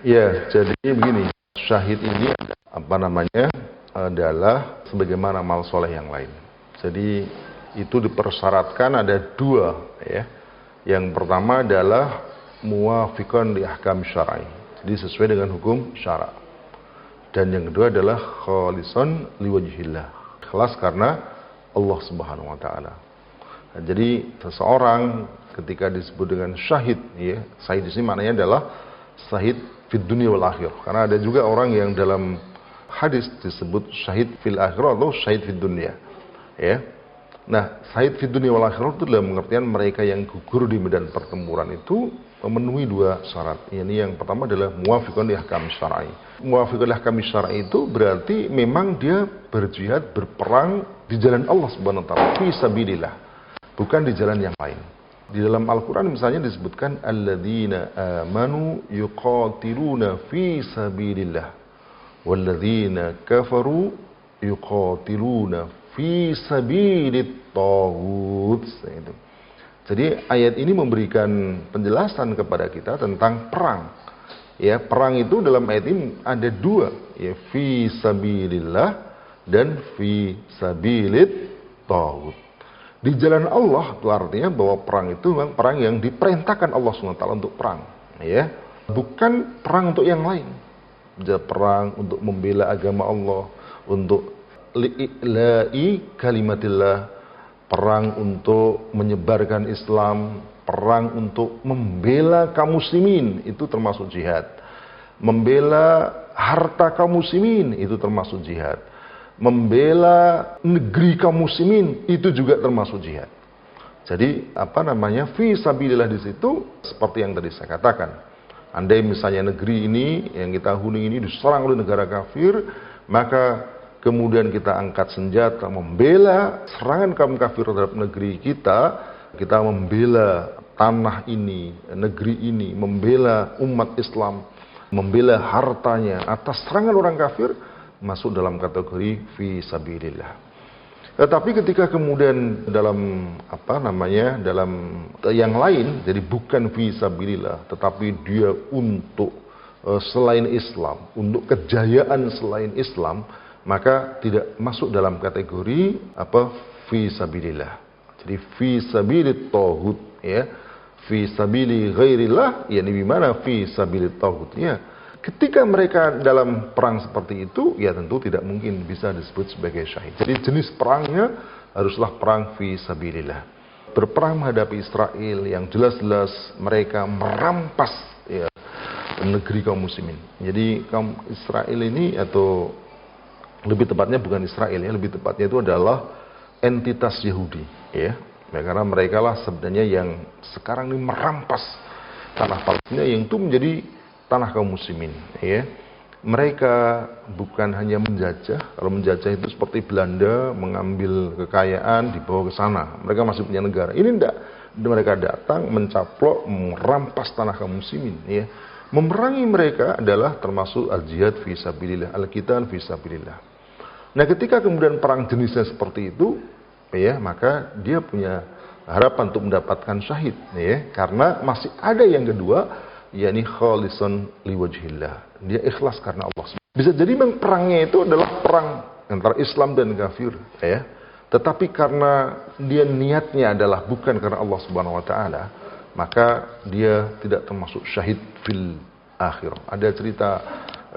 Ya, jadi begini, syahid ini adalah sebagaimana amal soleh yang lain. Jadi itu dipersyaratkan ada dua, ya. Yang pertama adalah muwafiqan li ahkam syar'i. Jadi sesuai dengan hukum syara'. Dan yang kedua adalah khalisan liwajhillah. Ikhlas karena Allah Subhanahu wa taala. Nah, jadi seseorang ketika disebut dengan syahid, ya, syahid di sini maknanya adalah syahid fid dunya wal akhirah. Karena ada juga orang yang dalam hadis disebut syahid fil akhirah atau syahid fid dunya. Ya. Nah, syahid fid dunya wal akhirah itu dalam pengertian mereka yang gugur di medan pertempuran itu memenuhi dua syarat. Ini yang pertama adalah muwafiqan li ahkam syar'i. Muwafiqan li ahkam syar'i itu berarti memang dia berjihad, berperang di jalan Allah Subhanahu wa taala, fi sabilillah, bukan di jalan yang lain. Di dalam Al-Qur'an misalnya disebutkan alladzina amanu yuqatiluna fi sabilillah walladzina kafaru yuqatiluna fi sabilit taghut. Jadi ayat ini memberikan penjelasan kepada kita tentang perang. Ya, perang itu dalam ayat ini ada dua, ya, fi sabilillah dan fi sabilit taghut. Di jalan Allah itu artinya bahwa perang itu memang perang yang diperintahkan Allah SWT untuk perang, ya. Bukan perang untuk yang lain. Perang untuk membela agama Allah, untuk li'ila'i kalimatillah, perang untuk menyebarkan Islam, perang untuk membela kaum muslimin, itu termasuk jihad. Membela harta kaum muslimin, itu termasuk jihad. Membela negeri kaum muslimin, itu juga termasuk jihad. Jadi, fi sabilillah di situ seperti yang tadi saya katakan. Andai misalnya negeri ini yang kita huni ini diserang oleh negara kafir, maka kemudian kita angkat senjata membela serangan kaum kafir terhadap negeri kita membela tanah ini, negeri ini, membela umat Islam, membela hartanya atas serangan orang kafir, masuk dalam kategori fi sabilillah. Tetapi ketika kemudian dalam dalam yang lain, jadi bukan fi sabilillah, tetapi dia untuk selain Islam, untuk kejayaan selain Islam, maka tidak masuk dalam kategori fi sabilillah. Jadi fi sabilit taghut, ya. Fi sabili ghairillah, yakni di mana fi sabilit taghut, ya. Ketika mereka dalam perang seperti itu, ya tentu tidak mungkin bisa disebut sebagai syahid. Jadi jenis perangnya haruslah perang fi sabilillah. Berperang menghadapi Israel yang jelas-jelas mereka merampas, ya, negeri kaum muslimin. Jadi kaum Israel ini, atau lebih tepatnya bukan Israel, ya, lebih tepatnya itu adalah entitas Yahudi, ya. Karena mereka lah sebenarnya yang sekarang ini merampas tanah Palestina yang itu menjadi tanah kaum muslimin, ya. Mereka bukan hanya menjajah. Kalau menjajah itu seperti Belanda mengambil kekayaan dibawa ke sana. Mereka masih punya negara. Ini enggak. Mereka datang mencaplok, merampas tanah kaum muslimin, ya. Memerangi mereka adalah termasuk al-jihad fi sabilillah, al-qital fi sabilillah. Nah, ketika kemudian perang jenisnya seperti itu, ya, maka dia punya harapan untuk mendapatkan syahid, ya, karena masih ada yang kedua, yakni khalisan liwajhillah. Dia ikhlas karena Allah. Bisa jadi memang perangnya itu adalah perang antara Islam dan kafir, ya. Tetapi karena dia niatnya adalah bukan karena Allah Subhanahu wa taala, maka dia tidak termasuk syahid fil akhir. Ada cerita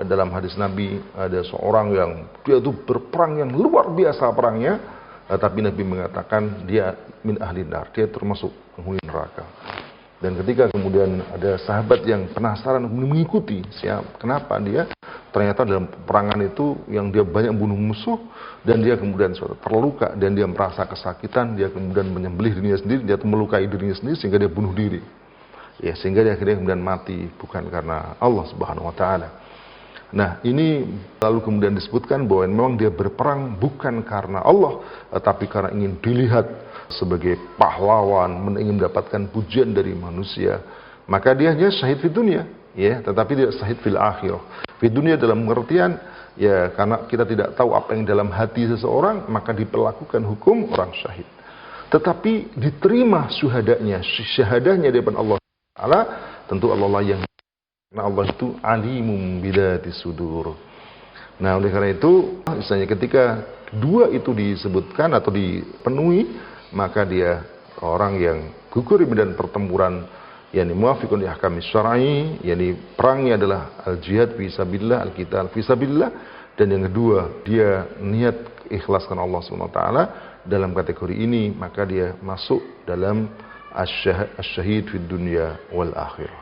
dalam hadis Nabi, ada seorang yang dia itu berperang yang luar biasa perangnya, tapi Nabi mengatakan dia min ahli nar, dia termasuk penghuni neraka. Dan ketika kemudian ada sahabat yang penasaran mengikuti, kenapa dia ternyata dalam peperangan itu yang dia banyak bunuh musuh, dan dia kemudian terluka dan dia merasa kesakitan, dia kemudian menyembelih dirinya sendiri, dia melukai dirinya sendiri sehingga dia bunuh diri. Ya, sehingga dia akhirnya kemudian mati bukan karena Allah Subhanahu wa taala. Nah, ini lalu kemudian disebutkan bahwa memang dia berperang bukan karena Allah, tapi karena ingin dilihat sebagai pahlawan, ingin mendapatkan pujian dari manusia. Maka dia hanya syahid di dunia, ya, tetapi tidak syahid fil akhirah. Di dunia dalam pengertian, ya, karena kita tidak tahu apa yang dalam hati seseorang, maka diperlakukan hukum orang syahid. Tetapi diterima syahadahnya di depan Allah Ta'ala, tentu Allah lah yang Nah, Allah itu alimum bidatis sudur. Nah, oleh karena itu, misalnya ketika dua itu disebutkan atau dipenuhi, maka dia orang yang gugur di medan pertempuran, yakni muwafiqun li ahkami syar'i, yakni perangnya adalah al-jihad fi sabilillah, al-qital fi sabilillah, dan yang kedua, dia niat ikhlaskan Allah Subhanahu wa taala dalam kategori ini, maka dia masuk dalam asy-syahid fid dunya wal akhirah.